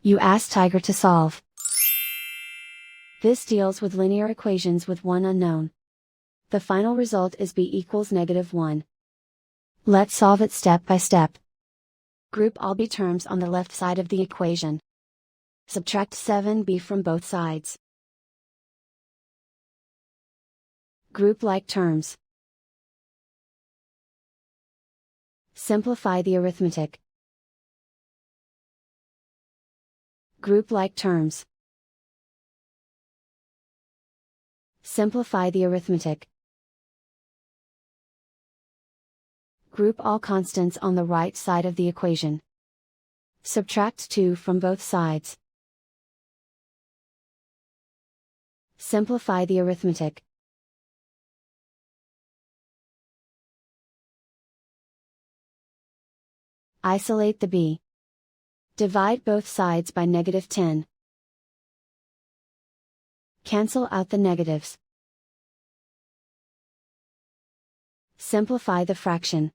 You ask Tiger to solve. This deals with linear equations with one unknown. The final result is b equals -1. Let's solve it step by step. Group all b terms on the left side of the equation. Subtract 7b from both sides. Group like terms. Simplify the arithmetic. Group like terms. Simplify the arithmetic. Group all constants on the right side of the equation. Subtract 2 from both sides. Simplify the arithmetic. Isolate the b. Divide both sides by -10. Cancel out the negatives. Simplify the fraction.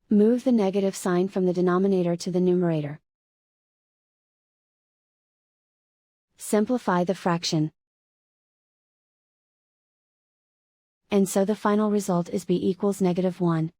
Move the negative sign from the denominator to the numerator. Simplify the fraction. And so the final result is b equals -1.